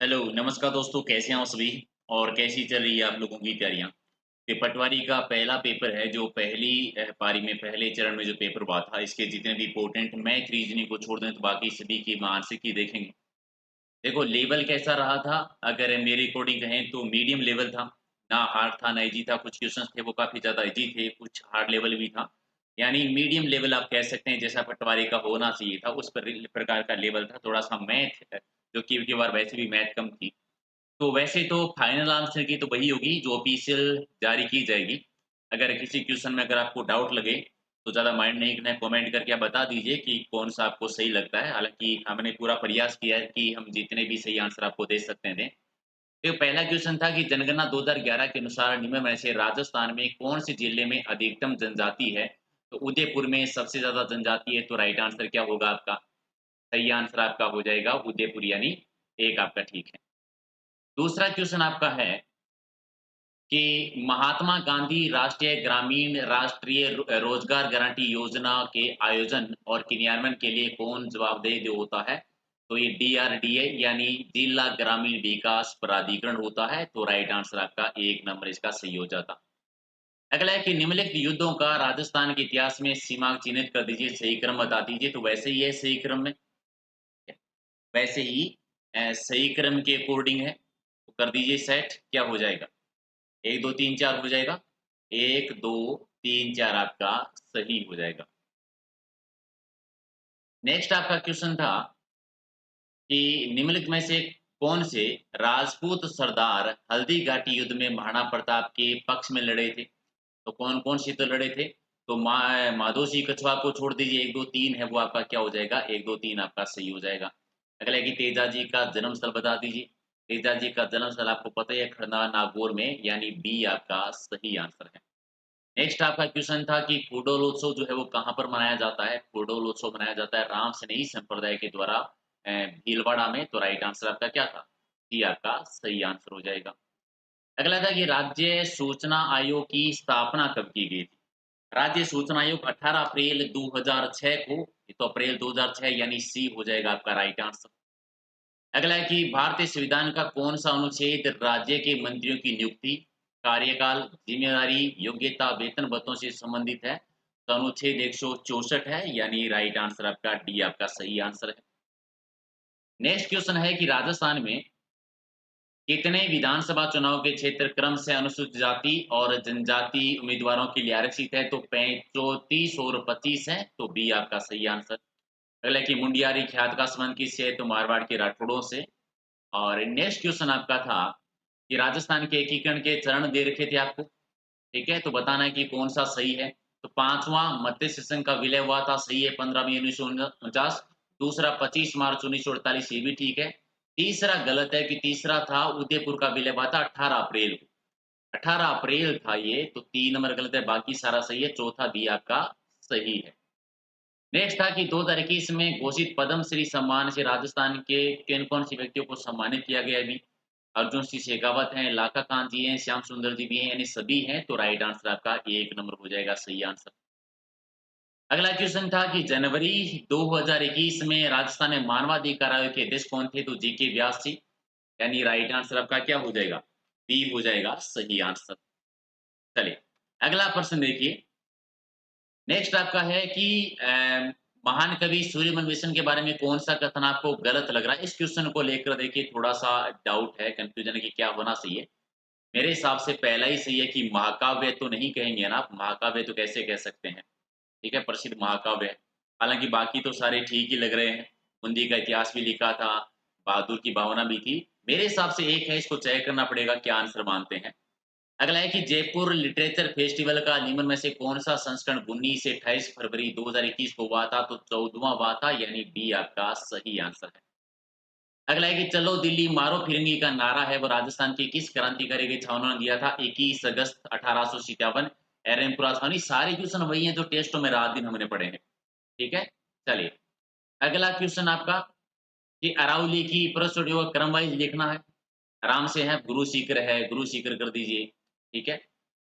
Hello, नमस्कार दोस्तों, कैसे हैं आप सभी? और कैसी चल रही है आप लोगों की तैयारियाँ? ये पटवारी का पहला पेपर है जो पहली पारी में पहले चरण में जो पेपर हुआ था, इसके जितने भी इम्पोर्टेंट मैथ, रीज़निंग को छोड़ दें तो बाकी सभी की मानसिक ही देखेंगे। देखो लेवल कैसा रहा था, अगर मेरे अकॉर्डिंग कहें तो मीडियम लेवल था। ना हार्ड था, ना ईज़ी था, कुछ क्वेश्चन्स थे वो काफ़ी ज़्यादा ईज़ी थे, कुछ हार्ड लेवल भी था। यानी मीडियम लेवल आप कह सकते हैं जैसा पटवारी का होना चाहिए था, उस प्रकार का लेवल था। थोड़ा-सा मैथ जो कि अब की बार वैसे भी मैथ कम थी। तो वैसे तो फाइनल आंसर की तो वही होगी जो ऑफ़िशियल जारी की जाएगी। अगर किसी क्वेश्चन में अगर आपको डाउट लगे, तो ज़्यादा माइंड नहीं करना है, कमेंट करके आप बता दीजिए कि कौन-सा आपको सही लगता है। हालाँकि हमने पूरा प्रयास किया है कि हम जितने भी सही आंसर आपको दे सकते हैं दें। तो पहला क्वेश्चन था कि जनगणना 2011 के अनुसार निम्न में से राजस्थान में कौन-से जिले में अधिकतम जनजाति है? तो उदयपुर में सबसे ज़्यादा जनजाति है, तो राइट आंसर क्या होगा आपका? सही आंसर आपका हो जाएगा उदयपुर यानी 1 आपका ठीक है। दूसरा क्वेश्चन आपका है कि महात्मा गांधी राष्ट्रीय ग्रामीण राष्ट्रीय रोजगार गारंटी योजना के आयोजन और क्रियान्वयन के लिए कौन जवाबदेह जो होता है? तो ये डीआरडीए यानी जिला ग्रामीण विकास प्राधिकरण होता है, तो राइट आंसर आपका 1 नंबर इसका सही हो जाता। अगला है कि निम्नलिखित युद्धों का राजस्थान के इतिहास में सीमांक चिन्हित कर दीजिए, सही क्रम बता दीजिए, तो वैसे ही है सही क्रम में, वैसे ही सही क्रम के अकॉर्डिंग है, तो कर दीजिए सेट, क्या हो जाएगा? 1, 2, 3, 4 हो जाएगा। 1, 2, 3, 4 आपका सही हो जाएगा। नेक्स्ट आपका क्वेश्चन था कि निम्नलिखित में से कौन से राजपूत सरदार हल्दी घाटी युद्ध में महाराणा प्रताप के पक्ष में लड़े थे? तो कौन-कौन से युद्ध लड़े थे? तो माधो सिंह कछवाहा को छोड़ दीजिए, 1, 2, 3 है वो आपका क्या हो जाएगा? 1, 2, 3 आपका सही हो जाएगा। अगला है कि तेजाजी का जन्म स्थल बता दीजिए। तेजाजी का जन्म स्थल आपको पता ही है खरना नागौर में, यानी बी आपका सही आंसर है। नेक्स्ट आपका क्वेश्चन था कि फूडोल उत्सव जो है वो कहाँ पर मनाया जाता है? फूडोल उत्सव मनाया जाता है राम सनेही संप्रदाय के द्वारा भीलवाड़ा में, तो राइट आंसर आपका क्या था? डी आपका सही आंसर हो जाएगा। अगला था कि राज्य सूचना आयोग की स्थापना कब की गई थी? राज्य सूचना आयोग 18 अप्रैल 2006 को, ये तो अप्रैल 2006 यानी सी हो जाएगा आपका राइट आंसर। अगला है कि भारतीय संविधान का कौन-सा अनुच्छेद राज्य के मंत्रियों की नियुक्ति, कार्यकाल, ज़िम्मेदारी, योग्यता, वेतन भत्तों से संबंधित है? तो अनुच्छेद 164 है, यानी राइट आंसर आपका डी आपका सही आंसर है। नेक्स्ट क्वेश्चन है कि राजस्थान में कितने विधानसभा चुनाव के क्षेत्र क्रम से अनुसूचित जाति और जनजाति उम्मीदवारों के लिए आरक्षित है? तो 34 और 25 है, तो बी आपका सही आंसर। अगला है कि मुंडियारी ख्यात का संबंध किससे है? तो मारवाड़ के राठौड़ों से। और नेक्स्ट क्वेश्चन आपका था कि राजस्थान के एकीकरण के चरण दे रखे थे आपको, ठीक है? तो बताना है कि कौन-सा सही है। तो 5वां मत्स्य संघ का विलय हुआ था, सही है 15 मई 1949। दूसरा 25 मार्च 1948, ये भी ठीक है। तीसरा गलत है कि तीसरा था उदयपुर का विलय हुआ था 18 अप्रैल को। 18 अप्रैल था ये, तो 3 नंबर गलत है, बाकी सारा सही है। चौथा बी आपका सही है। नेक्स्ट था कि 2021 में घोषित पद्मश्री सम्मान से राजस्थान के किन-कौन से व्यक्तियों को सम्मानित किया गया है अभी? अर्जुन सिंह शेखावत हैं, लाका कांत जी हैं, श्याम सुंदर जी भी हैं, यानी सभी हैं, तो राइट आंसर आपका 1 नंबर हो जाएगा सही आंसर। अगला क्वेश्चन था कि जनवरी 2021 में राजस्थान में मानवाधिकार आयोग के अध्यक्ष कौन थे? तो जीके व्यास जी, यानी राइट आंसर आपका क्या हो जाएगा? बी हो जाएगा सही आंसर। चलिए, अगला प्रश्न देखिए। नेक्स्ट आपका है कि महान कवि सूर्यमन मिशन के बारे में कौन-सा कथन आपको गलत लग रहा है? इस क्वेश्चन को लेकर देखिए थोड़ा-सा डाउट है, कन्फ्यूजन है कि क्या होना चाहिए। मेरे हिसाब से पहला ही सही है कि महाकाव्य तो नहीं कहेंगे ना आप, महाकाव्य तो कैसे कह सकते हैं, ठीक है? प्रसिद्ध महाकाव्य है। हालाँकि बाकी तो सारे ठीक ही लग रहे हैं। बूंदी का इतिहास भी लिखा था, बहादुर की भावना भी थी। मेरे हिसाब से एक है, इसको चेक करना पड़ेगा क्या आंसर मानते हैं। अगला है कि जयपुर लिटरेचर फेस्टिवल का निम्न में से कौन-सा संस्करण 19 से 28 फरवरी 2021 को हुआ था? तो 14वां हुआ था, यानी बी आपका सही आंसर है। अगला है कि चलो दिल्ली मारो फिरंगी का नारा है वो राजस्थान के किस क्रांतिकारी के छावनी ने दिया था? 21 अगस्त 1857, एरनपुरा छावनी। सारे क्वेश्चन वही हैं जो टेस्टों में रात दिन हमने पढ़े हैं, ठीक है? चलिए, अगला क्वेश्चन आपका कि अरावली की प्रस्तुति को क्रम वाइज़ लिखना है। आराम से है, गुरु सीकर है, गुरु सीकर कर दीजिए, ठीक है?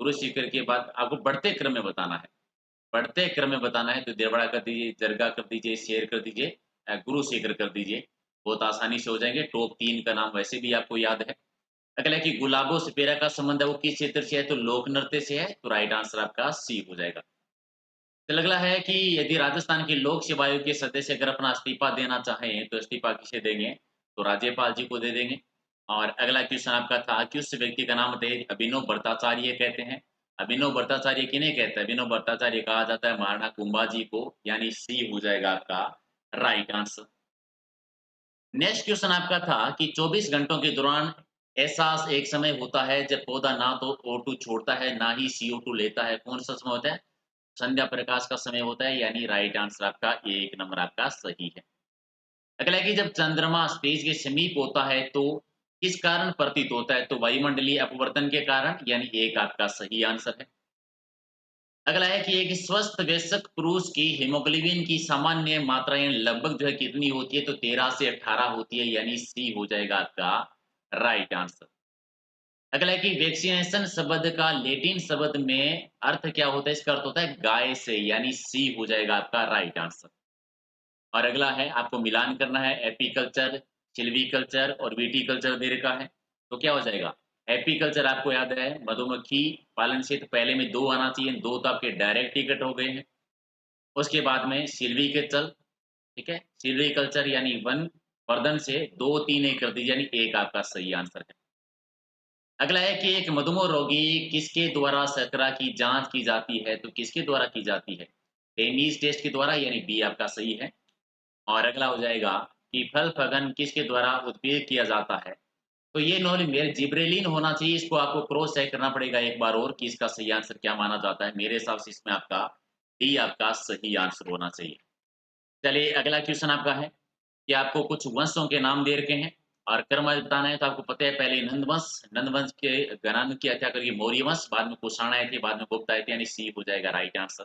गुरु सीकर के बाद आपको बढ़ते क्रम में बताना है। बढ़ते क्रम में बताना है तो देवड़ा कर दीजिए, जरगा कर दीजिए, शेर कर दीजिए, गुरु शेखर कर दीजिए। बहुत आसानी से हो जाएँगे। टॉप 3 का नाम वैसे भी आपको याद है। अगला है कि गुलाबो सपेरा का संबंध है वो किस क्षेत्र से है? तो लोक नृत्य से है, तो राइट आंसर आपका सी हो जाएगा। फिर अगला है कि यदि राजस्थान के लोक सेवा आयोग के सदस्य अगर अपना इस्तीफा देना चाहें, तो इस्तीफा किसे देंगे? तो राज्यपाल जी को दे देंगे। और अगला क्वेश्चन आपका था कि उस व्यक्ति का नाम बताइए, अभिनव भट्टाचार्य कहते हैं। अभिनव भट्टाचार्य किन्हें कहते हैं? अभिनव भट्टाचार्य कहा जाता है महाराणा कुंभा जी को, यानी सी हो जाएगा आपका राइट आंसर। नेक्स्ट क्वेश्चन आपका था कि 24 घंटों के दौरान ऐसा एक समय होता है जब पौधा ना तो O2 छोड़ता है, ना ही CO2 लेता है। कौन-सा समय होता है? संध्या प्रकाश का समय होता है, यानी राइट आंसर आपका 1 नंबर आपका सही है। अगला है कि जब चंद्रमा स्पेस के समीप होता है तो किस कारण प्रतीत होता है? तो वायुमंडलीय अपवर्तन के कारण, यानी 1 आपका सही आंसर है। अगला है कि एक स्वस्थ वयस्क पुरुष की हीमोग्लोबिन की सामान्य मात्राएँ लगभग जो है कितनी होती है? तो 13 से 18 होती है, यानी सी हो जाएगा आपका राइट आंसर। अगला है कि वैक्सीनेशन शब्द का लैटिन शब्द में अर्थ क्या होता है? इसका अर्थ होता है गाय से, यानी सी हो जाएगा आपका राइट आंसर। और अगला है आपको मिलान करना है एपीकल्चर, सिल्वीकल्चर और विटीकल्चर दे रखा है। तो क्या हो जाएगा? एपीकल्चर आपको याद है मधुमक्खी पालन से तो पहले में 2 आना चाहिए, 2 तो आपके डायरेक्ट टिकट हो गए हैं। उसके बाद में सिल्वीकल्चर, ठीक है? सिल्वीकल्चर यानी वन वर्धन से 2-3 एक कर दीजिए, यानी 1 आपका सही आंसर है। अगला है कि एक मधुमेह रोगी किसके द्वारा शर्करा की जाँच की जाती है? तो किसके द्वारा की जाती है? रेमीज़ टेस्ट के द्वारा, यानी बी आपका सही है। और अगला हो जाएगा कि फल फगन किसके द्वारा उत्प्रेरित किया जाता है? तो ये नॉलेज मेरे जिब्रेलिन होना चाहिए, इसको आपको क्रॉस चेक करना पड़ेगा एक बार और कि इसका सही आंसर क्या माना जाता है। मेरे हिसाब से इसमें आपका डी आपका सही आंसर होना चाहिए। चलिए अगला क्वेश्चन आपका है कि आपको कुछ वंशों के नाम दे रखे हैं और क्रमवार बताना है। तो आपको पता है पहले नंद वंश के घराने की हत्या करके मौर्य वंश, बाद में कुषाण आए थे, बाद में गुप्त आए थे, यानी सी हो जाएगा राइट आंसर।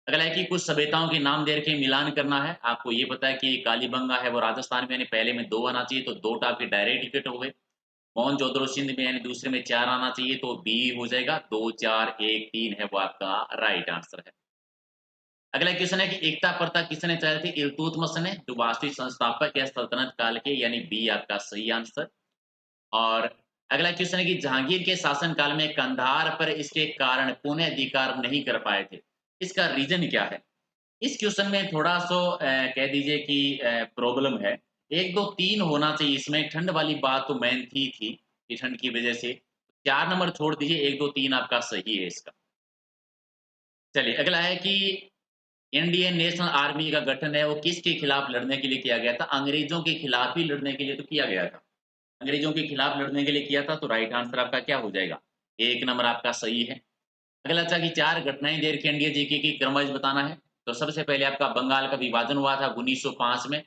अगला है कि कुछ सभ्यताओं के नाम दे रखे मिलान करना है। आपको ये पता है कि कालीबंगा है वो राजस्थान में, यानी पहले में 2 आना चाहिए, तो 2 टा आपके डायरेक्ट टिकट हो गए। मोहनजोदड़ो सिंध में यानी दूसरे में 4 आना चाहिए, तो बी हो जाएगा। 2, 4, 1, 3 है वो आपका राइट आंसर है। अगला क्वेश्चन है कि एकता प्रथा किसने चलाई थी? इल्तुतमिश ने, जो वास्तविक संस्थापक है सल्तनत काल के, यानी बी आपका सही आंसर। और अगला क्वेश्चन है कि जहांगीर के शासन काल में कंधार पर इसके कारण पुनः अधिकार नहीं कर पाए थे। इसका रीज़न क्या है? इस क्वेश्चन में थोड़ा-सा कह दीजिए कि प्रॉब्लम है। 1, 2, 3 होना चाहिए इसमें, ठंड वाली बात तो मेन थी कि ठंड की वजह से। 4 नंबर छोड़ दीजिए, 1, 2, 3 आपका सही है इसका। चलिए अगला है कि इंडियन नेशनल आर्मी का गठन है वो किसके खिलाफ लड़ने के लिए किया गया था? अंग्रेज़ों के खिलाफ ही लड़ने के लिए तो किया गया था। अंग्रेज़ों के खिलाफ लड़ने के लिए किया था, तो राइट आंसर आपका क्या हो जाएगा? 1 नंबर आपका सही है। अगला था कि 4 घटनाएँ दे रखी है इंडिया जीके की, क्रमवाइज़ बताना है। तो सबसे पहले आपका बंगाल का विभाजन हुआ था 1905 में।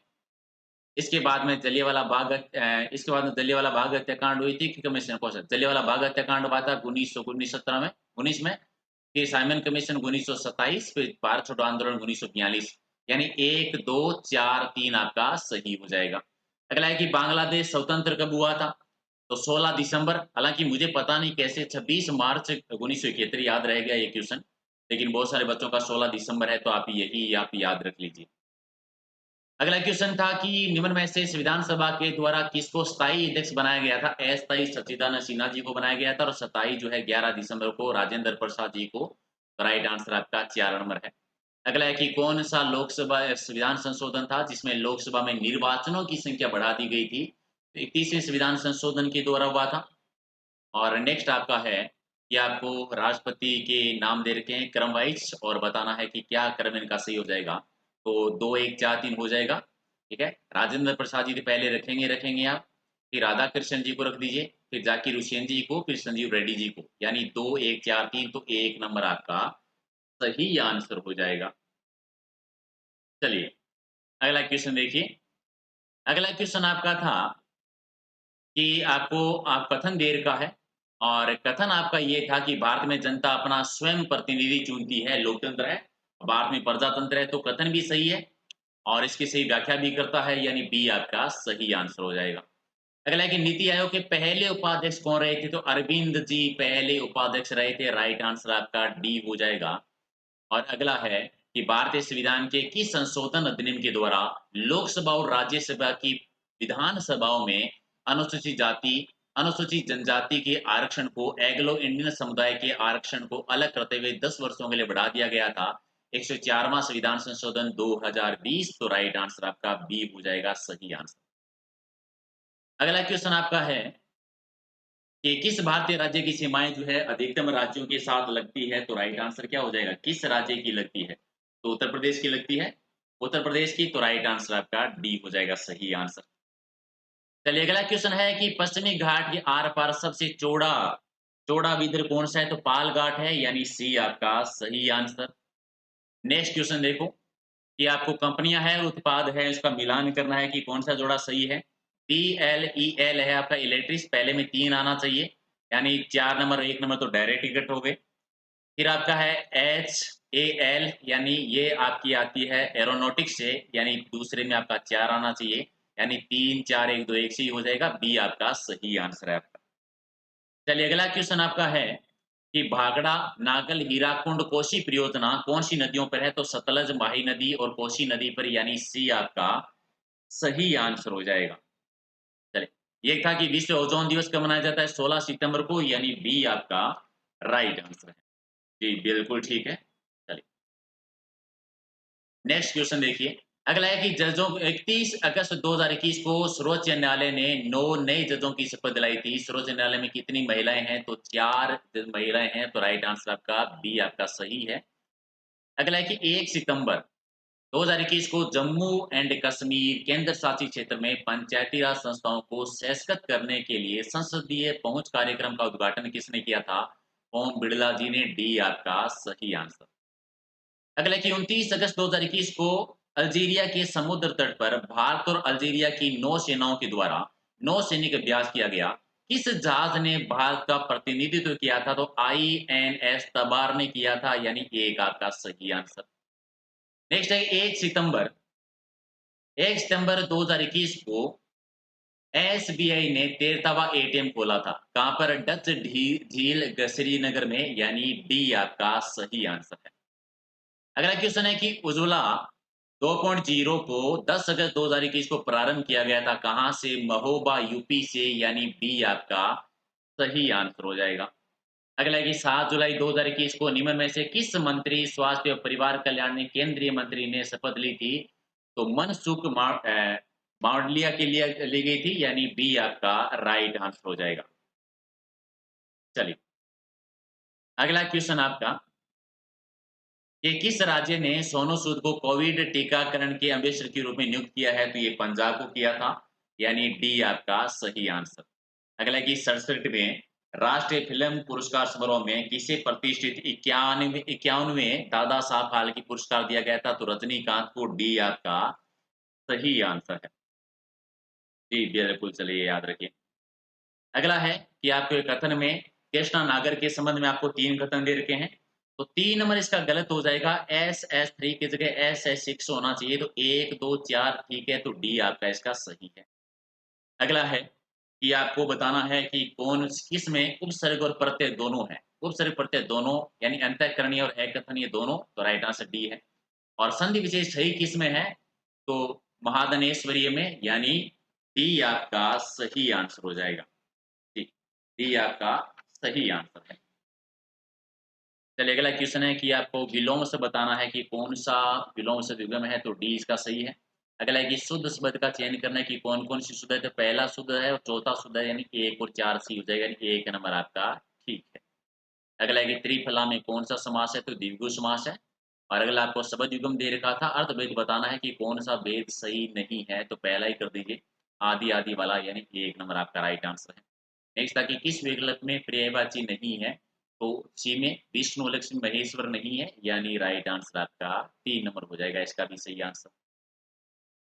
इसके बाद में इसके बाद में जलियांवाला बाग हत्याकांड हुई थी कि कमीशन कौन-सा? जलियांवाला बाग हत्याकांड हुआ था 1917 में 19 में, फिर साइमन कमीशन 1927, फिर भारत छोड़ो आंदोलन 1942, यानी 1, 2, 4, 3 आपका सही हो जाएगा। अगला है कि बांग्लादेश स्वतंत्र कब हुआ था? तो 16 दिसंबर, हालाँकि मुझे पता नहीं कैसे 26 मार्च 1971 याद रह गया ये क्वेश्चन, लेकिन बहुत सारे बच्चों का 16 दिसंबर है, तो आप याद रख लीजिए। अगला क्वेश्चन था कि निम्न में से संविधान सभा के द्वारा किसको स्थायी अध्यक्ष बनाया गया था? अस्थायी सच्चिदानंद सिन्हा जी को बनाया गया था और स्थायी जो है 11 दिसंबर को राजेंद्र प्रसाद जी को। राइट आंसर आपका 4 नंबर है। अगला है कि कौन-सा लोकसभा संविधान संशोधन था जिसमें लोकसभा में निर्वाचनों की संख्या बढ़ा दी गई थी? तो 31वें संविधान संशोधन के द्वारा हुआ था। और नेक्स्ट आपका है कि आपको राष्ट्रपति के नाम दे रखे हैं क्रम वाइज़ और बताना है कि क्या क्रम इनका सही हो जाएगा। तो 2, 1, 4, 3 हो जाएगा, ठीक है? राजेंद्र प्रसाद जी तो पहले रखेंगे आप, फिर राधाकृष्णन जी को रख दीजिए, फिर ज़ाकिर हुसैन जी को, फिर संजीव रेड्डी जी को, यानी 2, 1, 4, 3 तो 1 नंबर आपका सही आंसर हो जाएगा। चलिए, अगला क्वेश्चन देखिए। अगला क्वेश्चन आपका था कि आपको आप कथन दे रखा है और कथन आपका ये था कि भारत में जनता अपना स्वयं प्रतिनिधि चुनती है, लोकतंत्र है। भारत में प्रजातंत्र है, तो कथन भी सही है और इसकी सही व्याख्या भी करता है, यानी बी आपका सही आंसर हो जाएगा। अगला है कि नीति आयोग के पहले उपाध्यक्ष कौन रहे थे? तो अरविंद जी पहले उपाध्यक्ष रहे थे, राइट आंसर आपका डी हो जाएगा। और अगला है कि भारतीय संविधान के किस संशोधन अधिनियम के द्वारा लोकसभा और राज्यसभा की विधानसभाओं में अनुसूचित जाति, अनुसूचित जनजाति के आरक्षण को एंग्लो इंडियन समुदाय के आरक्षण को अलग करते हुए 10 वर्षों के लिए बढ़ा दिया गया था। 104वां संविधान संशोधन 2020, तो राइट आंसर आपका बी हो जाएगा सही आंसर। अगला क्वेश्चन आपका है कि किस भारतीय राज्य की सीमाएं जो है अधिकतम राज्यों के साथ लगती है, तो राइट आंसर क्या हो जाएगा? किस राज्य की लगती है? तो उत्तर प्रदेश की लगती है। उत्तर प्रदेश की, तो राइट आंसर आपका डी हो जाएगा सही आंसर। चलिए अगला क्वेश्चन है कि पश्चिमी घाट के आर पार सबसे चौड़ा चौड़ा विदर्भ कौन सा है? तो पाल घाट है, यानी सी आपका सही आंसर। नेक्स्ट क्वेश्चन देखो कि आपको कंपनियां है उत्पाद है इसका मिलान करना है कि कौन सा जोड़ा सही है। टी एल ई एल है आपका इलेक्ट्रिक, पहले में 3 आना चाहिए, यानी 4 नंबर 1 नंबर तो डायरेक्ट टिकट हो गए। फिर आपका है एच ए एल, यानी ये आपकी आती है एरोनॉटिक्स से, यानी दूसरे में आपका 4 आना चाहिए, यानी 3 4 1 2 1 से ही हो जाएगा, बी आपका सही आंसर है आपका। चलिए अगला क्वेश्चन आपका है कि भाखड़ा, नागल, हीराकुंड, कोसी परियोजना कौन सी नदियों पर है? तो सतलज, माही नदी और कोसी नदी पर, यानी सी आपका सही आंसर हो जाएगा। चलिए ये था कि विश्व ओजोन दिवस कब मनाया जाता है? 16 सितंबर को, यानी बी आपका राइट आंसर है। जी बिल्कुल ठीक है। चलिए नेक्स्ट क्वेश्चन देखिए। अगला है कि जजों 31 अगस्त 2021 को सर्वोच्च न्यायालय ने 9 नए जजों की शपथ दिलाई थी। सर्वोच्च न्यायालय में कितनी महिलाएं हैं? तो 4 महिलाएं हैं, तो राइट आंसर आपका बी आपका सही है। अगला है कि 1 सितंबर 2021 को जम्मू एंड कश्मीर केंद्र शासित क्षेत्र में पंचायती राज संस्थाओं को सशक्त करने के लिए संसदीय पहुंच कार्यक्रम का उद्घाटन किसने किया था? ओम बिड़ला जी ने, डी आपका सही आंसर। अगला कि 29 अगस्त 2021 को अल्जीरिया के समुद्र तट पर भारत और अल्जीरिया की नौ सेनाओं के द्वारा नौसैनिक अभ्यास किया गया। किस जहाज ने भारत का प्रतिनिधित्व किया था? तो INS तबार ने किया था, यानी एक आपका सही आंसर। नेक्स्ट है 1 सितंबर 2021 को SBI ने 13वां ATM खोला था। कहां पर? डच झील श्रीनगर में, यानी डी आपका सही आंसर है। अगला क्वेश्चन है कि उज्ज्वला 2.0 को 10 अगस्त 2021 को प्रारंभ किया गया था। कहां से? महोबा यूपी से, यानी बी आपका सही आंसर हो जाएगा। अगला है कि 7 जुलाई 2021 को निम्न में से किस मंत्री स्वास्थ्य और परिवार कल्याण में केंद्रीय मंत्री ने शपथ ली थी? तो मनसुख मांडलिया के लिए ली गई थी, यानी बी आपका राइट आंसर हो जाएगा। चलिए अगला क्वेश्चन आपका कि किस राज्य ने सोनू सूद को कोविड टीकाकरण के अम्बेसडर के रूप में नियुक्त किया है? तो ये पंजाब को किया था, यानी डी आपका सही आंसर। अगला कि 67वें राष्ट्रीय फिल्म पुरस्कार समारोह में किसे प्रतिष्ठित 51वें दादा साहब फाल्के पुरस्कार दिया गया था? तो रजनीकांत को, डी आपका सही आंसर है। जी बिल्कुल, चलिए याद रखिए। अगला है कि आपके कथन में कृष्णा नागर के संबंध में आपको 3 कथन दे रखे हैं। तो 3 नंबर इसका गलत हो जाएगा, SS3 की जगह SS6 होना चाहिए, तो 1 2 4 ठीक है, तो डी आपका इसका सही है। अगला है कि आपको बताना है कि कौन किस में उपसर्ग और प्रत्यय दोनों है। उपसर्ग प्रत्यय दोनों, यानी अंतःकरणीय और एकथनीय दोनों, तो राइट आंसर डी है। और संधि विशेष सही किस में है? तो महादनेश्वरीय में, यानी डी आपका सही आंसर हो जाएगा। जी, डी आपका सही आंसर है। चलिए अगला क्वेश्चन है कि आपको विलोम से बताना है कि कौन-सा विलोम से द्विगम है, तो डी इसका सही है। अगला है कि शुद्ध शब्द का चयन करना है कि कौन-कौन सी शुद्ध है, तो पहला शुद्ध है और चौथा शुद्ध है, यानी 1 और 4 सी हो जाएगा, यानी 1 नंबर आपका ठीक है। अगला है कि त्रिफला में कौन-सा समास है, तो द्विगु समास है। और अगला आपको शब्द युग्म दे रखा था, अर्थभेद बताना है कि कौन-सा भेद सही नहीं है, तो पहला ही कर दीजिए, आदि-आदि वाला, यानी 1 नंबर आपका राइट आंसर है। नेक्स्ट था कि किस विकल्प में पर्यायवाची नहीं है, तो सी में विष्णु, लक्ष्मी, महेश्वर नहीं है, यानी राइट आंसर आपका 3 नंबर हो जाएगा, इसका भी सही आंसर।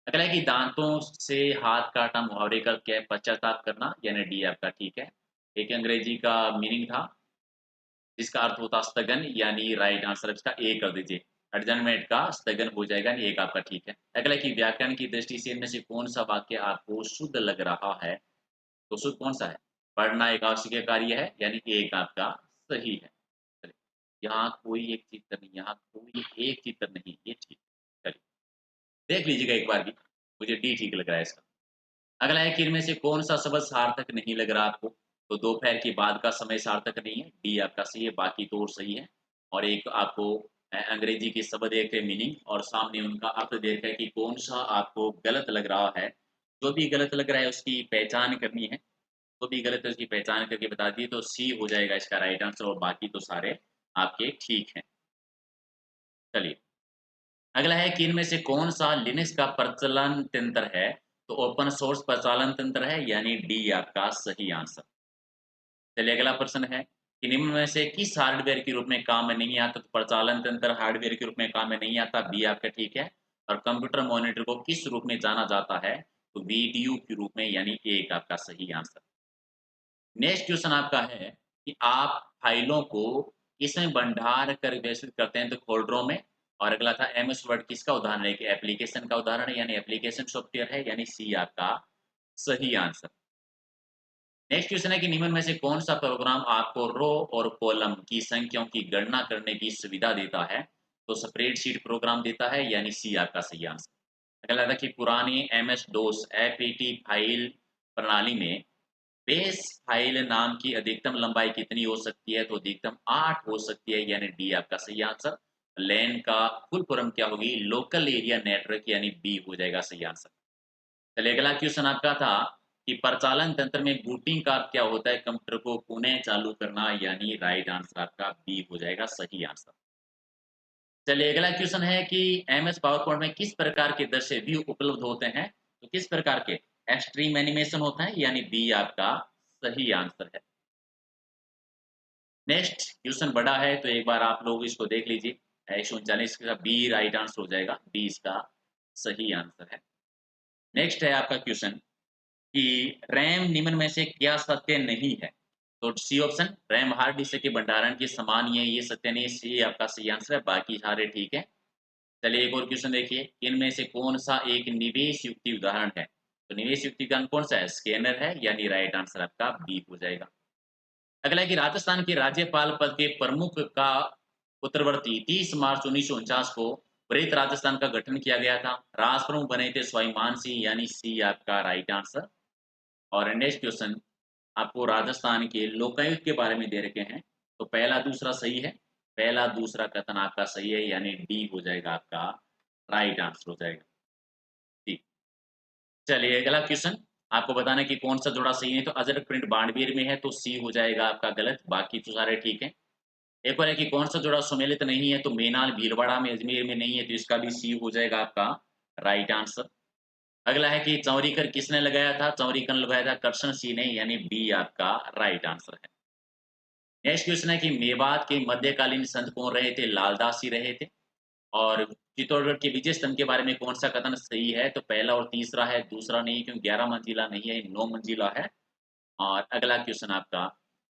अगला है कि दांतों से हाथ काटना मुहावरे का क्या है? पश्चाताप करना, यानी डी आपका ठीक है। एक अंग्रेजी का मीनिंग था जिसका अर्थ होता स्थगन, यानी राइट आंसर इसका ए कर दीजिए। एडजर्नमेंट का स्थगन हो जाएगा, यानी एक आपका ठीक है। अगला कि व्याकरण की दृष्टि से इनमें से कौन सा वाक्य आपको शुद्ध लग रहा है? तो शुद्ध कौन सा है? पढ़ना एक आवश्यक कार्य है, यानी एक आपका सही है। चलिए, यहाँ कोई एक चित्र नहीं, यहाँ कोई एक चित्र नहीं, ये ठीक है। चलिए देख लीजिएगा एक बार भी, मुझे डी ठीक लग रहा है इसका। अगला है कि इनमें से कौन-सा शब्द सार्थक नहीं लग रहा आपको? तो दोपहर के बाद का समय सार्थक नहीं है, डी आपका सही है, बाकी तो और सही है। और एक आपको अंग्रेजी के शब्द एक है मीनिंग और सामने उनका अर्थ दे रखा है कि कौन-सा आपको गलत लग रहा है। जो भी गलत लग रहा है उसकी पहचान करनी है, जो भी गलत है उसकी पहचान करके बता दिए तो सी हो जाएगा इसका राइट आंसर और बाकी तो सारे आपके ठीक हैं। चलिए, अगला है कि इनमें से कौन-सा लिनक्स का प्रचलन तंत्र है? तो ओपन सोर्स प्रचालन तंत्र है यानी डी आपका सही आंसर। चलिए अगला प्रश्न है कि निम्न में से किस हार्डवेयर के रूप में काम में नहीं आता? तो प्रचालन तंत्र हार्डवेयर के रूप में काम में नहीं आता, बी आपका ठीक है। और कंप्यूटर मॉनिटर को किस रूप में जाना जाता है? तो वीडीयू के रूप में यानी एक आपका सही आंसर। नेक्स्ट क्वेश्चन आपका है कि आप फाइलों को किसमें भंडार कर व्यवस्थित करते हैं? तो फ़ोल्डरों में। और अगला था एमएस वर्ड किसका उदाहरण है? कि एप्लीकेशन का उदाहरण है यानी एप्लीकेशन सॉफ्टवेयर है यानी सी आपका सही आंसर। नेक्स्ट क्वेश्चन है कि निम्न में से कौन-सा प्रोग्राम आपको रो और कॉलम की संख्याओं की गणना करने की सुविधा देता है? तो स्प्रेडशीट प्रोग्राम देता है यानी सी आपका सही आंसर। अगला था कि पुरानी एमएस डोस एपीटी फाइल प्रणाली में बेस फाइल नाम की अधिकतम लंबाई कितनी हो सकती है? तो अधिकतम 8 हो सकती है यानी डी आपका सही आंसर। लैन का फुल फॉर्म क्या होगी? लोकल एरिया नेटवर्क यानी बी हो जाएगा सही आंसर। चलिए अगला क्वेश्चन आपका था कि परिचालन तंत्र में बूटिंग का अर्थ क्या होता है? कंप्यूटर को पुनः चालू करना यानी राइट आंसर आपका बी हो जाएगा सही आंसर। चलिए अगला क्वेश्चन है कि एमएस पावर पॉइंट में किस प्रकार के दृश्य व्यू उपलब्ध होते हैं? तो किस प्रकार के? एक्सट्रीम एनिमेशन होता है यानी बी आपका सही आंसर है। नेक्स्ट क्वेश्चन बड़ा है तो एक बार आप लोग इसको देख लीजिए। 139 का बी राइट आंसर हो जाएगा, बी इसका सही आंसर है। नेक्स्ट है आपका क्वेश्चन कि रैम निम्न में से क्या सत्य नहीं है? तो C option RAM hard disk के भंडारण के समान ही है, ये सत्य नहीं है, सी आपका सही आंसर है, बाकी सारे ठीक है। चलिए एक और क्वेश्चन देखिए, इनमें से कौन-सा एक निवेश युक्ति उदाहरण है? तो निवेश युक्ति उदाहरण कौन-सा है? स्कैनर है यानी राइट आंसर आपका बी हो जाएगा। अगला है कि राजस्थान के राज्यपाल पद के प्रमुख का उत्तरवर्ती 30 मार्च 1949 को वृहत राजस्थान का गठन किया गया था। राष्ट्र प्रमुख बने थे स्वाभिमान सिंह यानी सी आपका राइट आंसर। और नेक्स्ट क्वेश्चन आपको राजस्थान के लोकायुक्त के बारे में दे रखे हैं। तो पहला दूसरा सही है, पहला दूसरा कथन आपका सही है यानी डी हो जाएगा आपका राइट आंसर हो जाएगा। जी। चलिए अगला क्वेश्चन आपको बताना है कि कौन-सा जोड़ा सही है? तो अजरक प्रिंट बाड़मेर में है तो सी हो जाएगा आपका गलत, बाकी तो सारे ठीक हैं। एक और है कि कौन-सा जोड़ा सुमेलित नहीं है? तो मेनाल भीलवाड़ा में अजमेर में नहीं है तो इसका भी सी हो जाएगा आपका राइट आंसर। अगला है कि चौरीकर किसने लगाया था? चौरीकर लगाया था करशन सिंह ने यानी बी आपका राइट आंसर है। नेक्स्ट क्वेश्चन है कि मेवात के मध्यकालीन संत कौन रहे थे? लालदास जी रहे थे। और चित्तौड़गढ़ के विजय स्तंभ के बारे में कौन-सा कथन सही है? तो पहला और तीसरा है, दूसरा नहीं क्योंकि 11 मंजिला नहीं है, 9 मंजिला है। और अगला क्वेश्चन आपका,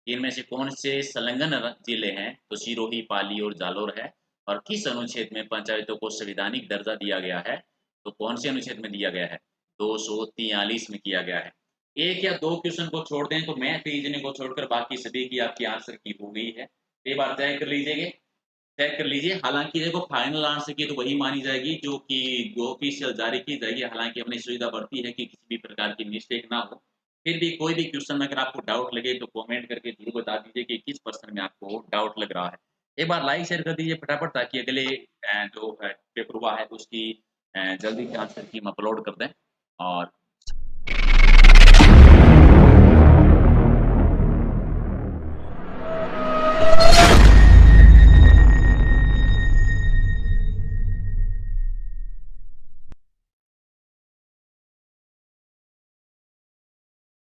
इनमें से कौन से संलग्न जिले हैं? तो सिरोही, पाली और जालोर है। और किस अनुच्छेद में पंचायतों को संवैधानिक दर्जा दिया गया है? तो कौन से अनुच्छेद में दिया गया है? 243 में किया गया है। एक या 2 क्वेश्चन को छोड़ दें तो मैथ रीजनिंग को छोड़कर बाकी सभी की आपकी आंसर की हो गई है। एक बार तय कर लीजिए, चेक कर लीजिए। हालाँकि देखो फाइनल आंसर की तो वही मानी जाएगी जो कि ऑफ़िशियल जारी की जाएगी। हालाँकि अपनी सुविधा बढ़ती है कि किसी भी प्रकार की मिस्टेक ना हो। फिर भी कोई भी क्वेश्चन में अगर आपको डाउट लगे तो कमेंट करके ज़रूर बता दीजिए कि किस प्रश्न में आपको डाउट लग रहा है। एक बार लाइक शेयर कर दीजिए फटाफट ताकि अगले जो पेपर हुआ है उसकी जल्दी से आंसर की हम अपलोड कर दें। और